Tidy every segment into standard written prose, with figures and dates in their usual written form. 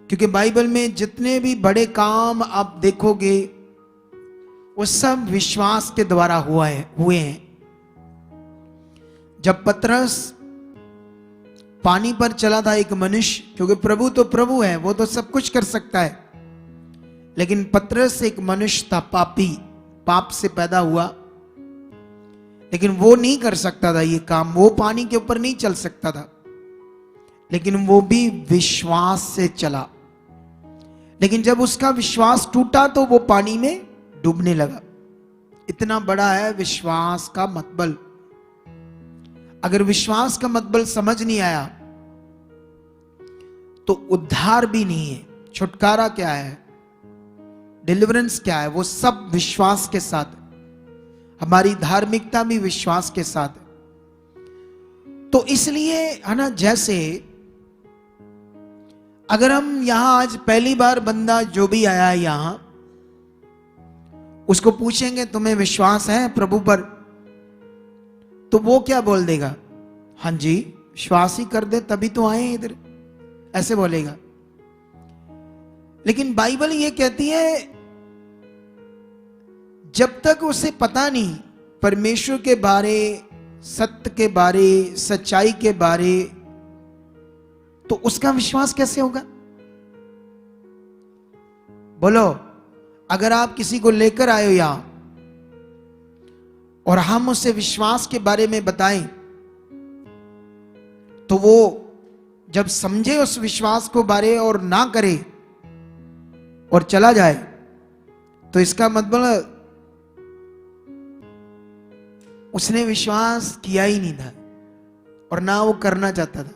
क्योंकि बाइबल में जितने भी बड़े काम आप देखोगे वो सब विश्वास के द्वारा हुए हैं। जब पतरस पानी पर चला था एक मनुष्य, क्योंकि प्रभु तो प्रभु है, वो तो सब कुछ कर सकता है, लेकिन पतरस एक मनुष्य था, पापी, पाप से पैदा हुआ, लेकिन वो नहीं कर सकता था ये काम, वो पानी के ऊपर नहीं चल सकता था, लेकिन वो भी विश्वास से चला। लेकिन जब उसका विश्वास टूटा तो वो पानी में डूबने लगा। इतना बड़ा है विश्वास का मतबल। अगर विश्वास का मतबल समझ नहीं आया तो उद्धार भी नहीं है। छुटकारा क्या है, डिलीवरेंस क्या है, वो सब विश्वास के साथ है। हमारी धार्मिकता भी विश्वास के साथ है। तो इसलिए है ना, जैसे अगर हम यहां आज पहली बार बंदा जो भी आया है यहां, उसको पूछेंगे तुम्हें विश्वास है प्रभु पर, तो वो क्या बोल देगा, हाँ जी विश्वास ही कर दे तभी तो आए इधर, ऐसे बोलेगा। लेकिन बाइबल ये कहती है जब तक उसे पता नहीं परमेश्वर के बारे, सत्य के बारे, सच्चाई के बारे, तो उसका विश्वास कैसे होगा? बोलो, अगर आप किसी को लेकर आए हो यहां और हम उससे विश्वास के बारे में बताएं, तो वो जब समझे उस विश्वास को बारे और ना करे और चला जाए, तो इसका मतलब उसने विश्वास किया ही नहीं था और ना वो करना चाहता था।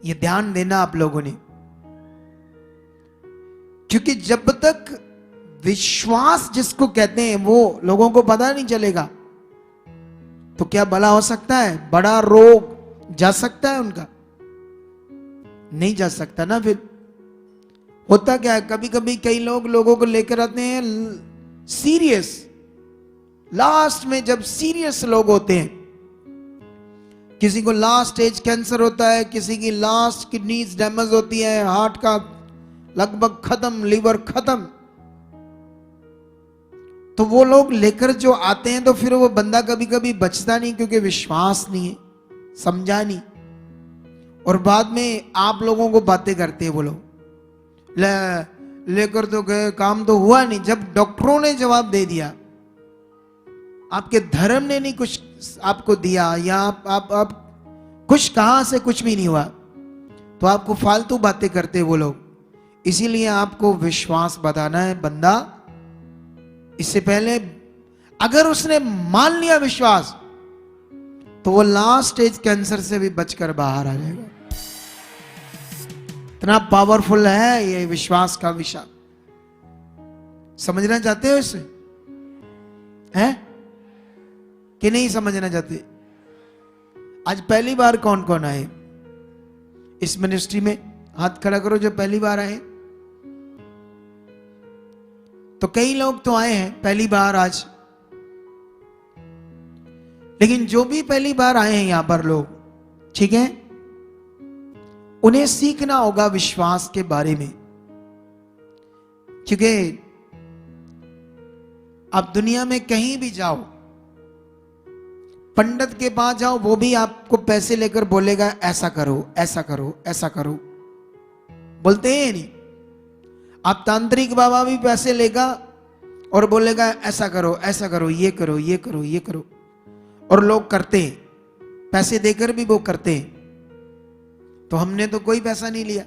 ये ध्यान देना आप लोगों ने, क्योंकि जब तक विश्वास जिसको कहते हैं वो लोगों को पता नहीं चलेगा, तो क्या भला हो सकता है? बड़ा रोग जा सकता है उनका? नहीं जा सकता ना। फिर होता क्या है, कभी कभी कई लोग लोगों को लेकर आते हैं सीरियस, लास्ट में जब सीरियस लोग होते हैं, किसी को लास्ट स्टेज कैंसर होता है, किसी की लास्ट किडनीज डैमेज होती है, हार्ट का लगभग खत्म, लिवर खत्म, तो वो लोग लेकर जो आते हैं, तो फिर वो बंदा कभी कभी बचता नहीं, क्योंकि विश्वास नहीं है, समझा नहीं, और बाद में आप लोगों को बातें करते हैं वो लोग, लेकर तो गए, काम तो हुआ नहीं। जब डॉक्टरों ने जवाब दे दिया, आपके धर्म ने नहीं कुछ आपको दिया, या आप कुछ कहां से कुछ भी नहीं हुआ, तो आपको फालतू बातें करते वो लोग। इसीलिए आपको विश्वास बताना है, बंदा इससे पहले अगर उसने मान लिया विश्वास, तो वो लास्ट स्टेज कैंसर से भी बचकर बाहर आ जाएगा। इतना पावरफुल है ये विश्वास का विषय। समझना चाहते हो इसे? है कि नहीं समझना चाहते? आज पहली बार कौन कौन आए इस मिनिस्ट्री में? हाथ खड़ा करो जो पहली बार आए। तो कई लोग तो आए हैं पहली बार आज, लेकिन जो भी पहली बार आए हैं यहां पर लोग, ठीक है, उन्हें सीखना होगा विश्वास के बारे में। क्योंकि आप दुनिया में कहीं भी जाओ, पंडित के पास जाओ, वो भी आपको पैसे लेकर बोलेगा ऐसा करो, ऐसा करो, ऐसा करो, बोलते हैं नहीं? आप तांत्रिक बाबा भी पैसे लेगा और बोलेगा ऐसा करो, ऐसा करो, ये करो, ये करो, ये करो, और लोग करते हैं, पैसे देकर भी वो करते हैं। तो हमने तो कोई पैसा नहीं लिया।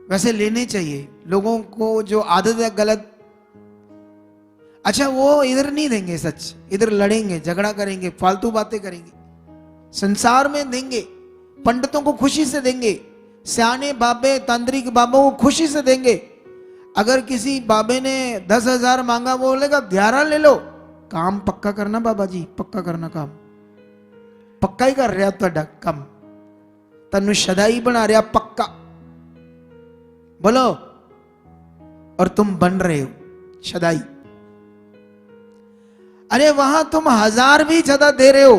वैसे लेने चाहिए लोगों को, जो आदत है गलत। अच्छा, वो इधर नहीं देंगे सच, इधर लड़ेंगे, झगड़ा करेंगे, फालतू बातें करेंगे, संसार में देंगे, पंडितों को खुशी से देंगे, सियाने बाबे तांत्रिक बाबा को खुशी से देंगे। अगर किसी बाबे ने 10,000 मांगा, वो बोलेगा 11 ले लो, काम पक्का करना बाबा जी, पक्का करना, काम पक्का ही कर रहा तो कम तनु शदाई बना रहा पक्का, बोलो, और तुम बन रहे हो शदाई। अरे वहां तुम 1000 भी ज्यादा दे रहे हो,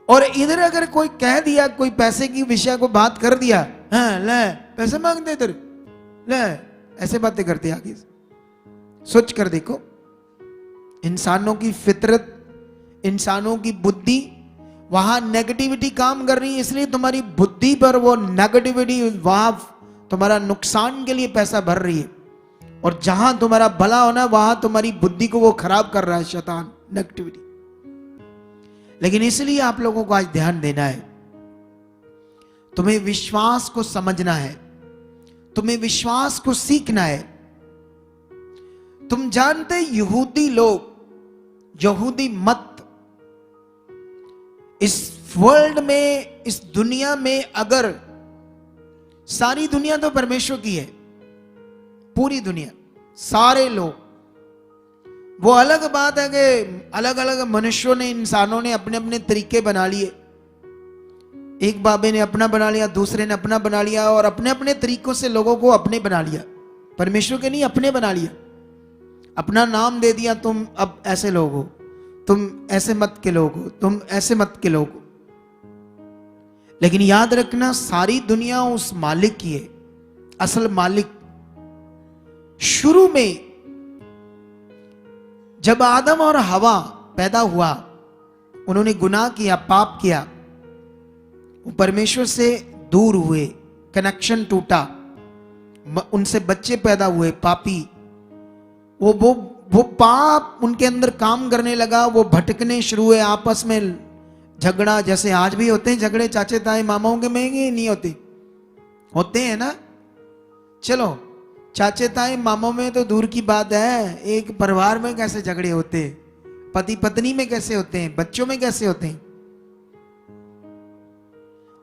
और इधर अगर कोई कह दिया, कोई पैसे की विषय को बात कर दिया, हाँ ले पैसे मांगते इधर, ले ऐसे बातें करते आगे से। सोच कर देखो, इंसानों की फितरत, इंसानों की बुद्धि वहां नेगेटिविटी काम कर रही है, इसलिए तुम्हारी बुद्धि पर वो नेगेटिविटी वहां तुम्हारा नुकसान के लिए पैसा भर रही है, और जहां तुम्हारा भला होना वहां तुम्हारी बुद्धि को वो खराब कर रहा है शैतान, नेगेटिविटी। लेकिन इसलिए आप लोगों को आज ध्यान देना है, तुम्हें विश्वास को समझना है, तुम्हें विश्वास को सीखना है। तुम जानते यहूदी लोग, यहूदी मत इस वर्ल्ड में, इस दुनिया में, अगर सारी दुनिया तो परमेश्वर की है, पूरी दुनिया, सारे लोग, वो अलग बात है कि अलग अलग मनुष्यों ने, इंसानों ने अपने अपने तरीके बना लिए। एक बाबे ने अपना बना लिया, दूसरे ने अपना बना लिया, और अपने अपने तरीकों से लोगों को अपने बना लिया, परमेश्वर के नहीं अपने बना लिया। अपना नाम दे दिया, तुम अब ऐसे लोग हो, तुम ऐसे मत के लोग हो, तुम ऐसे मत के लोग हो। लेकिन याद रखना, सारी दुनिया उस मालिक की है, असल मालिक। शुरू में जब आदम और हवा पैदा हुआ, उन्होंने गुनाह किया, पाप किया, वो परमेश्वर से दूर हुए, कनेक्शन टूटा, उनसे बच्चे पैदा हुए पापी। वो पाप उनके अंदर काम करने लगा, वो भटकने शुरू हुए, आपस में झगड़ा, जैसे आज भी होते हैं झगड़े चाचे ताए मामाओं के में, नहीं होते? होते हैं ना। चलो चाचे ताए मामाओं में तो दूर की बात है, एक परिवार में कैसे झगड़े होते हैं, पति पत्नी में कैसे होते हैं, बच्चों में कैसे होते हैं?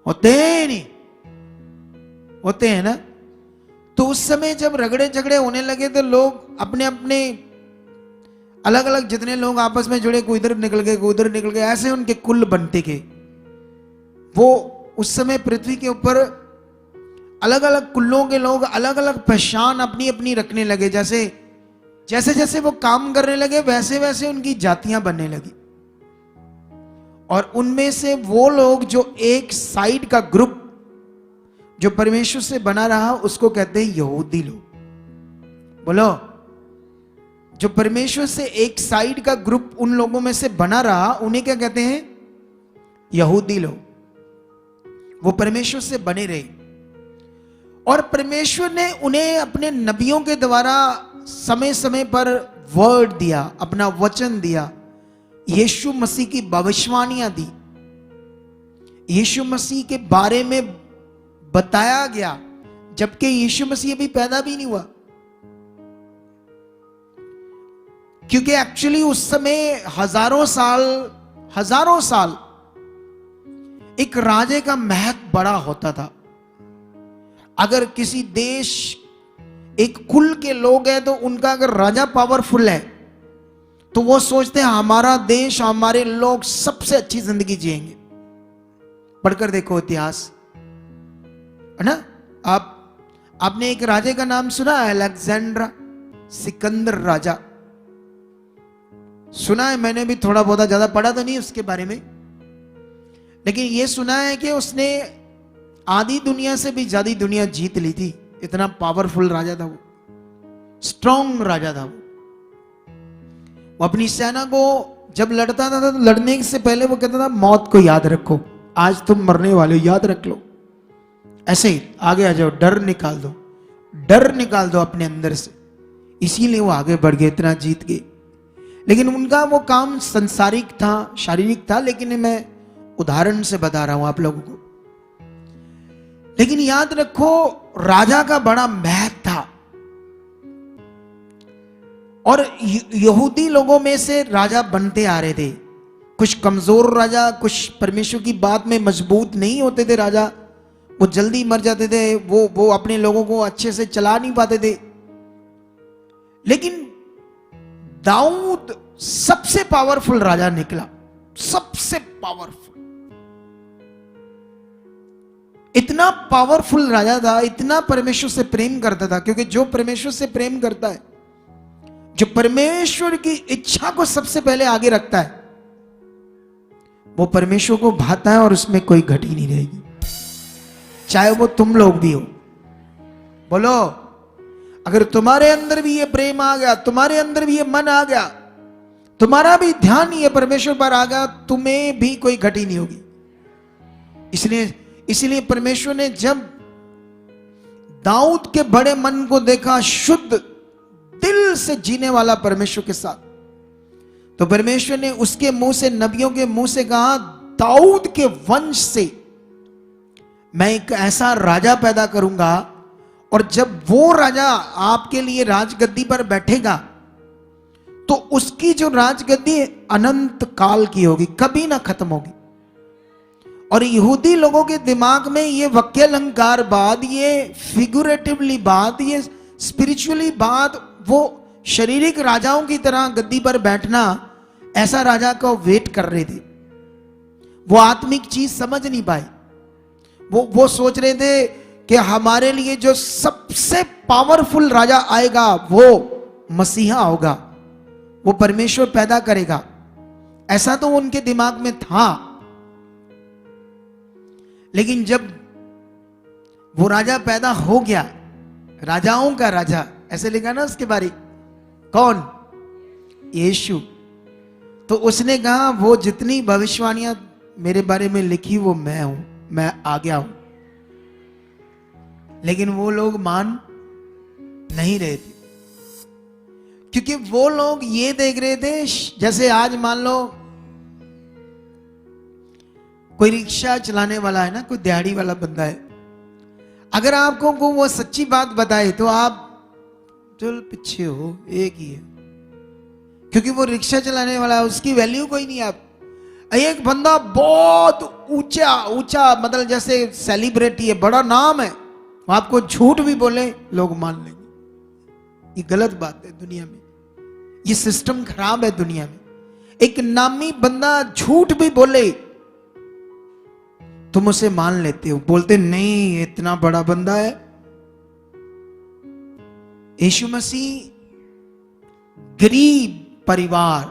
होते हैं नहीं, होते हैं ना। तो उस समय जब रगड़े झगड़े होने लगे तो लोग अपने अपने अलग अलग, जितने लोग आपस में जुड़े, कोई इधर निकल गए, कोई उधर निकल गए, ऐसे उनके कुल बनते गए। वो उस समय पृथ्वी के ऊपर अलग अलग कुल्लों के लोग अलग अलग पहचान अपनी अपनी रखने लगे। जैसे जैसे जैसे वो काम करने लगे, वैसे वैसे उनकी जातियां बनने लगी। और उनमें से वो लोग जो एक साइड का ग्रुप जो परमेश्वर से बना रहा, उसको कहते हैं यहूदी लोग। बोलो, जो परमेश्वर से एक साइड का ग्रुप उन लोगों में से बना रहा, उन्हें क्या कहते हैं? यहूदी लोग। वो परमेश्वर से बने रहे, और परमेश्वर ने उन्हें अपने नबियों के द्वारा समय समय पर वर्ड दिया, अपना वचन दिया, यीशु मसीह की भविष्यवाणियां दी, यीशु मसीह के बारे में बताया गया, जबकि यीशु मसीह अभी पैदा भी नहीं हुआ। क्योंकि एक्चुअली उस समय हजारों साल एक राजे का महत्व बड़ा होता था। अगर किसी देश, एक कुल के लोग हैं, तो उनका अगर राजा पावरफुल है तो वो सोचते हैं हमारा देश, हमारे लोग सबसे अच्छी जिंदगी जिएंगे। पढ़कर देखो इतिहास, है ना। आपने एक राजे का नाम सुना है, अलेक्जेंड्रा, सिकंदर राजा, सुना है? मैंने भी थोड़ा बहुत, ज्यादा पढ़ा तो नहीं उसके बारे में, लेकिन यह सुना है कि उसने आधी दुनिया से भी ज्यादा दुनिया जीत ली थी। इतना पावरफुल राजा था वो, स्ट्रॉन्ग राजा था वो अपनी सेना को जब लड़ता था तो लड़ने से पहले वो कहता था मौत को याद रखो, आज तुम मरने वाले हो, याद रख लो। ऐसे ही आगे आ जाओ, डर निकाल दो, डर निकाल दो अपने अंदर से। इसीलिए वो आगे बढ़ गए, इतना जीत गए। लेकिन उनका वो काम संसारिक था, शारीरिक था, लेकिन मैं उदाहरण से बता रहा हूं आप लोगों को। लेकिन याद रखो, राजा का बड़ा महत्व था, और यहूदी लोगों में से राजा बनते आ रहे थे। कुछ कमजोर राजा, कुछ परमेश्वर की बात में मजबूत नहीं होते थे राजा, वो जल्दी मर जाते थे, वो अपने लोगों को अच्छे से चला नहीं पाते थे। लेकिन दाऊद सबसे पावरफुल राजा निकला, सबसे पावरफुल। इतना पावरफुल राजा था, इतना परमेश्वर से प्रेम करता था, क्योंकि जो परमेश्वर से प्रेम करता है, जो परमेश्वर की इच्छा को सबसे पहले आगे रखता है, वो परमेश्वर को भाता है और उसमें कोई घटी नहीं रहेगी। चाहे वो तुम लोग भी हो। बोलो, अगर तुम्हारे अंदर भी ये प्रेम आ गया, तुम्हारे अंदर भी ये मन आ गया, तुम्हारा भी ध्यान ये परमेश्वर पर आ गया, तुम्हें भी कोई घटी नहीं होगी। इसलिए परमेश्वर ने जब दाऊद के बड़े मन को देखा, शुद्ध दिल से जीने वाला परमेश्वर के साथ, तो परमेश्वर ने उसके मुंह से, नबियों के मुंह से कहा, दाऊद के वंश से मैं एक ऐसा राजा पैदा करूंगा, और जब वो राजा आपके लिए राजगद्दी पर बैठेगा तो उसकी जो राजगद्दी अनंत काल की होगी, कभी ना खत्म होगी। और यहूदी लोगों के दिमाग में ये वाक्यालंकार बात, ये फिगुरेटिवली बात, ये स्पिरिचुअली बात, वो शारीरिक राजाओं की तरह गद्दी पर बैठना, ऐसा राजा का वेट कर रहे थे। वो आत्मिक चीज समझ नहीं पाए। वो सोच रहे थे कि हमारे लिए जो सबसे पावरफुल राजा आएगा वो मसीहा होगा, वो परमेश्वर पैदा करेगा, ऐसा तो उनके दिमाग में था। लेकिन जब वो राजा पैदा हो गया, राजाओं का राजा, ऐसे लिखा ना उसके बारे, कौन? यीशु। तो उसने कहा, वो जितनी भविष्यवाणियां मेरे बारे में लिखी वो मैं हूं, मैं आ गया हूं। लेकिन वो लोग मान नहीं रहे थे, क्योंकि वो लोग ये देख रहे थे, जैसे आज मान लो कोई रिक्शा चलाने वाला है ना, कोई दिहाड़ी वाला बंदा है, अगर आपको वो सच्ची बात बताए तो आप चल पीछे हो, एक ही है, क्योंकि वो रिक्शा चलाने वाला है, उसकी वैल्यू कोई नहीं। आप एक बंदा बहुत ऊंचा ऊंचा, मतलब जैसे सेलिब्रिटी है, बड़ा नाम है, आपको झूठ भी बोले लोग मान लेंगे। ये गलत बात है दुनिया में, ये सिस्टम खराब है दुनिया में। एक नामी बंदा झूठ भी बोले तुम उसे मान लेते हो, बोलते नहीं इतना बड़ा बंदा है। यीशु मसीह गरीब परिवार,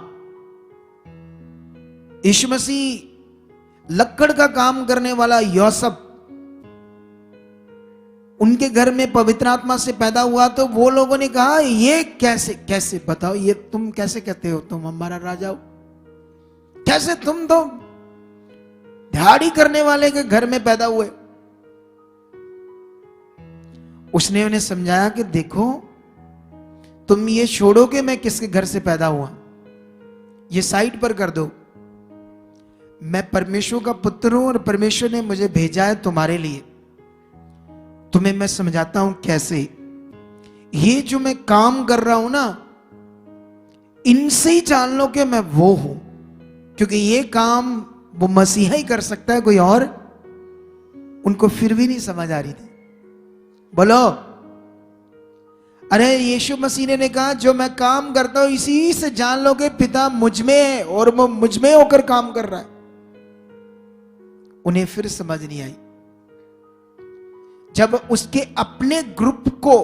यीशु मसीह लक्कड़ का काम करने वाला यूसुफ, उनके घर में पवित्र आत्मा से पैदा हुआ। तो वो लोगों ने कहा, ये कैसे बताओ, ये तुम कैसे कहते हो तुम हमारा राजा हो? कैसे तुम तो दिहाड़ी करने वाले के घर में पैदा हुए? उसने उन्हें समझाया कि देखो, तुम ये छोड़ो कि मैं किसके घर से पैदा हुआ, ये साइड पर कर दो। मैं परमेश्वर का पुत्र हूं और परमेश्वर ने मुझे भेजा है तुम्हारे लिए। तुम्हें मैं समझाता हूं कैसे। ये जो मैं काम कर रहा हूं ना, इनसे ही जान लो कि मैं वो हूं, क्योंकि ये काम वो मसीहा ही कर सकता है, कोई और। उनको फिर भी नहीं समझ आ रही थी। बोलो, अरे यीशु मसीह ने कहा, जो मैं काम करता हूं इसी से जान लो कि पिता मुझ में है और वो मुझ में होकर काम कर रहा है। उन्हें फिर समझ नहीं आई। जब उसके अपने ग्रुप को,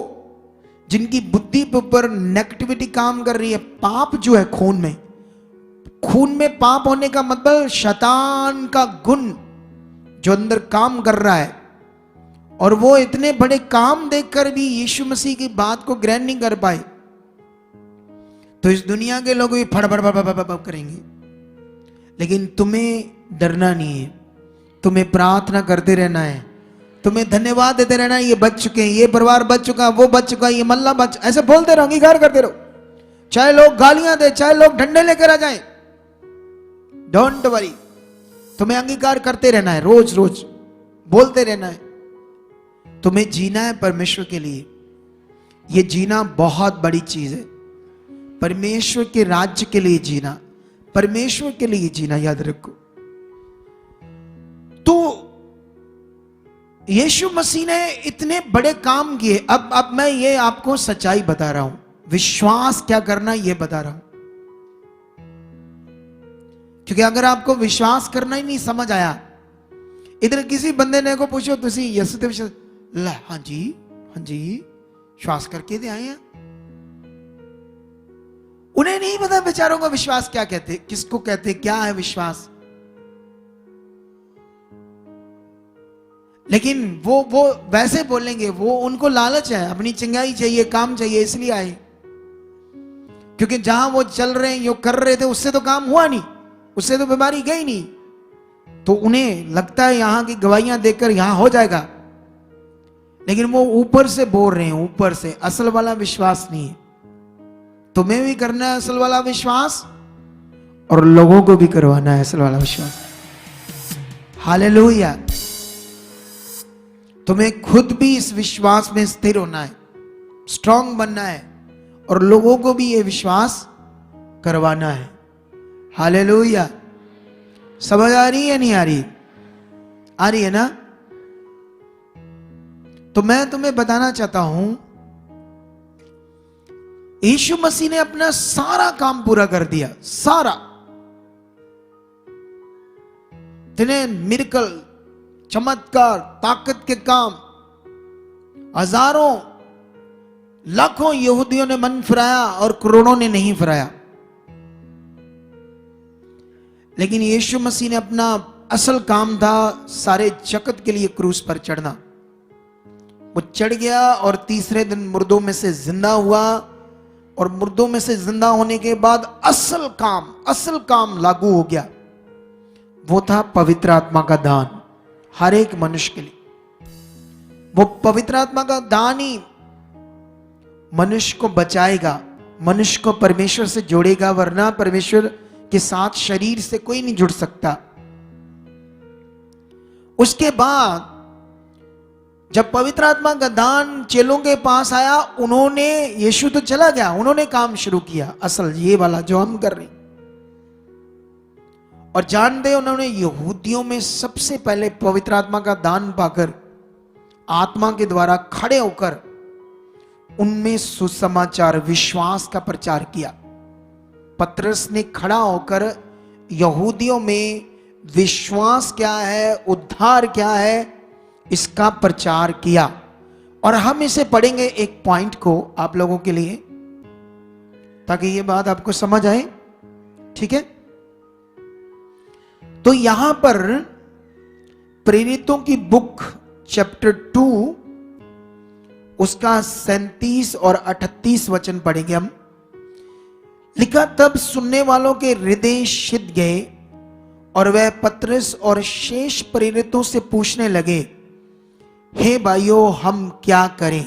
जिनकी बुद्धि पर नेगेटिविटी काम कर रही है, पाप जो है खून में पाप होने का मतलब शैतान का गुण जो अंदर काम कर रहा है, और वो इतने बड़े काम देखकर भी यीशु मसीह की बात को ग्रहण नहीं कर पाए, तो इस दुनिया के लोग भी फड़ करेंगे। लेकिन तुम्हें डरना नहीं है, तुम्हें प्रार्थना करते रहना है, तुम्हें धन्यवाद देते रहना है। ये बच चुके हैं, ये परिवार बच चुका, वो बच चुका, ये मल्ला बच, ऐसे बोलते रहो, अंगीकार करते रहो। चाहे लोग गालियां दे, चाहे लोग डंडे लेकर आ जाएं, डोंट वरी, तुम्हें अंगीकार करते रहना है, रोज रोज बोलते रहना है। तुम्हें जीना है परमेश्वर के लिए। यह जीना बहुत बड़ी चीज है, परमेश्वर के राज्य के लिए जीना, परमेश्वर के लिए जीना, याद रखो। तो यीशु मसीह ने इतने बड़े काम किए। अब मैं ये आपको सच्चाई बता रहा हूं, विश्वास क्या करना ये बता रहा हूं, क्योंकि अगर आपको विश्वास करना ही नहीं समझ आया, इधर किसी बंदे ने को पूछो तुसी यसु ते विश्वास, ला हाँ जी विश्वास करके दे आए हैं। उन्हें नहीं पता बेचारों को विश्वास क्या कहते, किसको कहते, क्या है विश्वास। लेकिन वो वैसे बोलेंगे, वो उनको लालच है, अपनी चिंगाई चाहिए, काम चाहिए, इसलिए आए। क्योंकि जहां वो चल रहे हैं, यो कर रहे थे, उससे तो काम हुआ नहीं, उससे तो बीमारी गई नहीं। तो उन्हें लगता है यहां की गवाहियां देखकर यहां हो जाएगा, लेकिन वो ऊपर से बोल रहे हैं, ऊपर से। असल वाला विश्वास नहीं है। तुम्हें भी करना है असल वाला विश्वास, और लोगों को भी करवाना है असल वाला विश्वास। हालेलुया। तुम्हें खुद भी इस विश्वास में स्थिर होना है, स्ट्रांग बनना है, और लोगों को भी ये विश्वास करवाना है। हालेलुया। समझ आ रही है नहीं आ रही? आ रही है ना? तो मैं तुम्हें बताना चाहता हूं, यीशु मसीह ने अपना सारा काम पूरा कर दिया, सारा। इतने मिरेकल, चमत्कार, ताकत के काम, हजारों लाखों यहूदियों ने मन फिराया और करोड़ों ने नहीं फिराया। लेकिन यीशु मसीह ने अपना असल काम था सारे जगत के लिए क्रूस पर चढ़ना। वो चढ़ गया और तीसरे दिन मुर्दों में से जिंदा हुआ, और मुर्दों में से जिंदा होने के बाद असल काम लागू हो गया। वो था पवित्र आत्मा का दान हर एक मनुष्य के लिए। वो पवित्र आत्मा का दान ही मनुष्य को बचाएगा, मनुष्य को परमेश्वर से जोड़ेगा, वरना परमेश्वर के साथ शरीर से कोई नहीं जुड़ सकता। उसके बाद जब पवित्र आत्मा का दान चेलों के पास आया, उन्होंने, यीशु तो चला गया, उन्होंने काम शुरू किया, असल ये वाला जो हम कर रहे हैं। और जानते, उन्होंने यहूदियों में सबसे पहले पवित्र आत्मा का दान पाकर आत्मा के द्वारा खड़े होकर उनमें सुसमाचार, विश्वास का प्रचार किया। पतरस ने खड़ा होकर यहूदियों में विश्वास क्या है, उद्धार क्या है, इसका प्रचार किया। और हम इसे पढ़ेंगे एक पॉइंट को आप लोगों के लिए, ताकि ये बात आपको समझ आए, ठीक है? तो यहां पर प्रेरितों की बुक चैप्टर 2 उसका 37 और 38 वचन पढ़ेंगे हम। लिखा, तब सुनने वालों के हृदय सिध गए और वह पतरस और शेष प्रेरितों से पूछने लगे, हे भाइयों, हम क्या करें?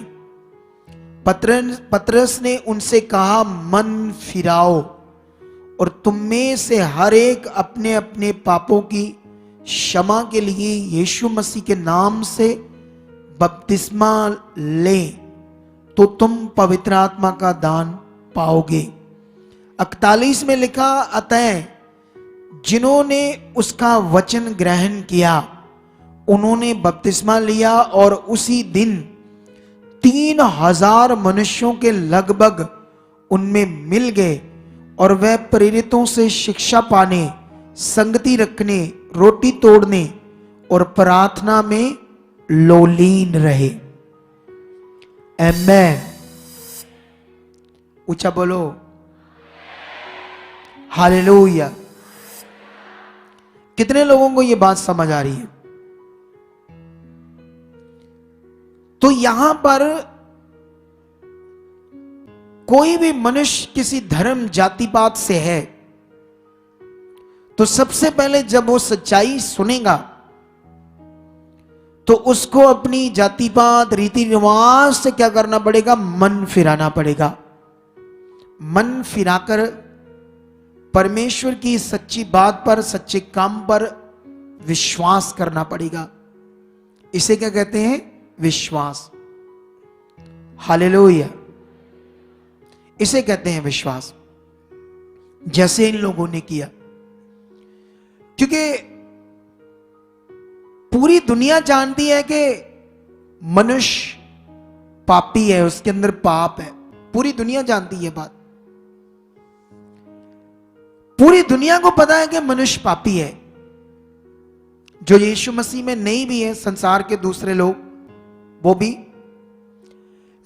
पतरस ने उनसे कहा, मन फिराओ और तुम में से हर एक अपने अपने पापों की क्षमा के लिए यीशु मसीह के नाम से बपतिस्मा ले, तो तुम पवित्र आत्मा का दान पाओगे। 41 में लिखा, अतः जिन्होंने उसका वचन ग्रहण किया उन्होंने बपतिस्मा लिया, और उसी दिन 3000 मनुष्यों के लगभग उनमें मिल गए, और वह प्रेरितों से शिक्षा पाने, संगति रखने, रोटी तोड़ने और प्रार्थना में लोलीन रहे। आमेन। ऊंचा बोलो, हालेलुया। कितने लोगों को यह बात समझ आ रही है? तो यहां पर कोई भी मनुष्य किसी धर्म जाति पात से है, तो सबसे पहले जब वो सच्चाई सुनेगा तो उसको अपनी जाति पात, रीति रिवाज से क्या करना पड़ेगा? मन फिराना पड़ेगा। मन फिराकर परमेश्वर की सच्ची बात पर, सच्चे काम पर विश्वास करना पड़ेगा। इसे क्या कहते हैं? विश्वास। हालेलुया। इसे कहते हैं विश्वास, जैसे इन लोगों ने किया। क्योंकि पूरी दुनिया जानती है कि मनुष्य पापी है, उसके अंदर पाप है। पूरी दुनिया जानती है बात। पूरी दुनिया को पता है कि मनुष्य पापी है। जो यीशु मसीह में नहीं भी है, संसार के दूसरे लोग वो भी,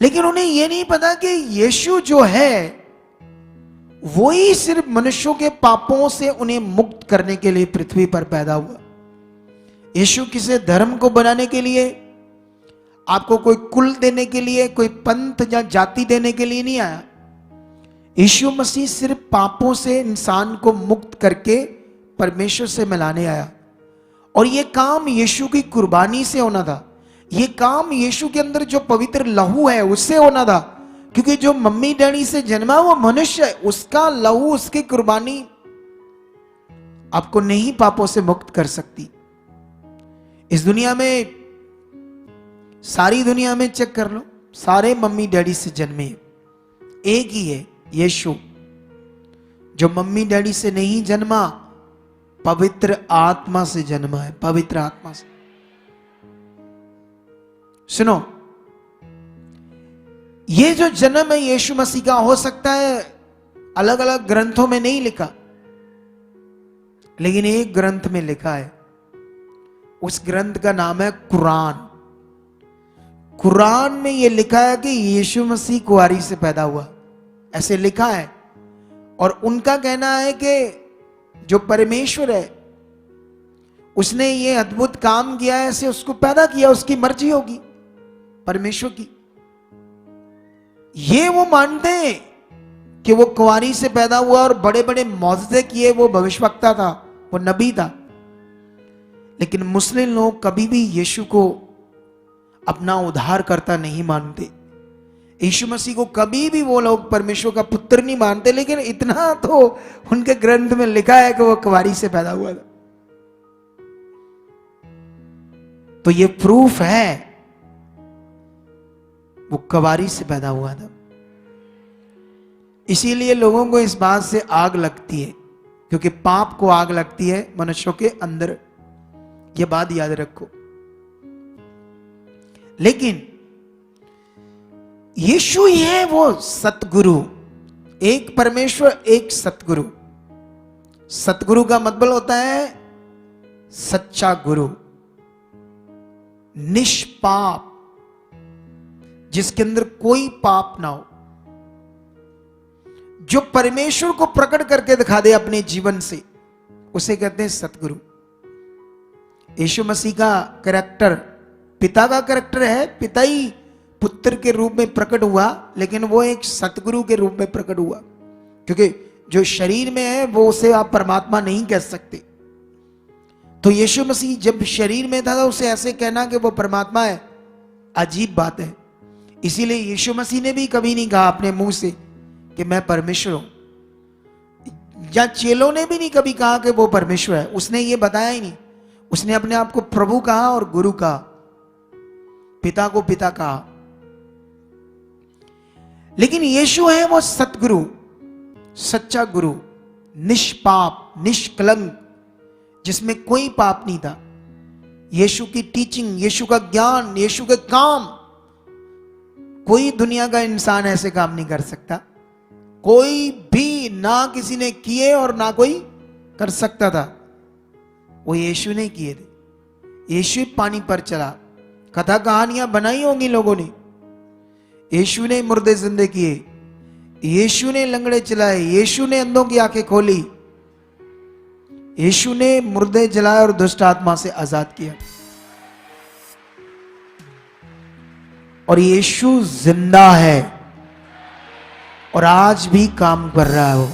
लेकिन उन्हें यह नहीं पता कि यीशु जो है वो ही सिर्फ मनुष्यों के पापों से उन्हें मुक्त करने के लिए पृथ्वी पर पैदा हुआ। यीशु किसी धर्म को बनाने के लिए, आपको कोई कुल देने के लिए, कोई पंथ या जाति देने के लिए नहीं आया। यीशु मसीह सिर्फ पापों से इंसान को मुक्त करके परमेश्वर से मिलाने आया। और यह काम यीशु की कुर्बानी से होना था। यह काम यीशु के अंदर जो पवित्र लहू है उससे होना था, क्योंकि जो मम्मी डैडी से जन्मा वो मनुष्य है, उसका लहू, उसकी कुर्बानी आपको नहीं पापों से मुक्त कर सकती। इस दुनिया में, सारी दुनिया में चेक कर लो, सारे मम्मी डैडी से जन्मे, एक ही है यीशु। जो मम्मी डैडी से नहीं जन्मा, पवित्र आत्मा से जन्मा है, पवित्र आत्मा से। सुनो, ये जो जन्म है यीशु मसीह का, हो सकता है अलग अलग ग्रंथों में नहीं लिखा, लेकिन एक ग्रंथ में लिखा है। उस ग्रंथ का नाम है कुरान। कुरान में यह लिखा है कि यीशु मसीह कुंवारी से पैदा हुआ, ऐसे लिखा है। और उनका कहना है कि जो परमेश्वर है उसने ये अद्भुत काम किया है, ऐसे उसको पैदा किया, उसकी मर्जी होगी परमेश्वर की। ये वो मानते हैं कि वो कुंवारी से पैदा हुआ और बड़े बड़े मौजज़े किए, वो भविष्यवक्ता था, वो नबी था। लेकिन मुस्लिम लोग कभी भी यीशु को अपना उद्धारकर्ता नहीं मानते। यीशु मसीह को कभी भी वो लोग परमेश्वर का पुत्र नहीं मानते, लेकिन इतना तो उनके ग्रंथ में लिखा है कि वो कुंवारी से पैदा हुआ था। तो ये प्रूफ है वो कुंवारी से पैदा हुआ था। इसीलिए लोगों को इस बात से आग लगती है, क्योंकि पाप को आग लगती है मनुष्यों के अंदर। ये बात याद रखो। लेकिन यीशु ही है वो सतगुरु, एक परमेश्वर, एक सतगुरु। सतगुरु का मतलब होता है सच्चा गुरु, निष्पाप, जिसके अंदर कोई पाप ना हो, जो परमेश्वर को प्रकट करके दिखा दे अपने जीवन से, उसे कहते हैं सतगुरु। यीशु मसीह का कैरेक्टर पिता का कैरेक्टर है, पिता ही पुत्र के रूप में प्रकट हुआ, लेकिन वो एक सतगुरु के रूप में प्रकट हुआ, क्योंकि जो शरीर में है वो उसे आप परमात्मा नहीं कह सकते। तो यीशु मसीह जब शरीर में था तो उसे ऐसे कहना कि वो परमात्मा है, अजीब बात है। इसीलिए यीशु मसीह ने भी कभी नहीं कहा अपने मुंह से कि मैं परमेश्वर हूं, या चेलों ने भी नहीं कभी कहा कि वो परमेश्वर है। उसने ये बताया ही नहीं। उसने अपने आप को प्रभु कहा और गुरु कहा, पिता को पिता कहा। लेकिन यीशु है वो सतगुरु, सच्चा गुरु, निष्पाप, निष्कलंक, जिसमें कोई पाप नहीं था। यीशु की टीचिंग, यीशु का ज्ञान, यीशु के काम, कोई दुनिया का इंसान ऐसे काम नहीं कर सकता। कोई भी, ना किसी ने किए और ना कोई कर सकता था। वो यीशु ने किए थे। यीशु पानी पर चला। कथा कहानियां बनाई होंगी लोगों ने। यीशु ने मुर्दे जिंदे किए, यीशु ने लंगड़े चलाए, यीशु ने अंधों की आंखें खोली, यीशु ने मुर्दे जलाए और दुष्ट आत्मा से आजाद किया। और यीशु जिंदा है और आज भी काम कर रहा है वो।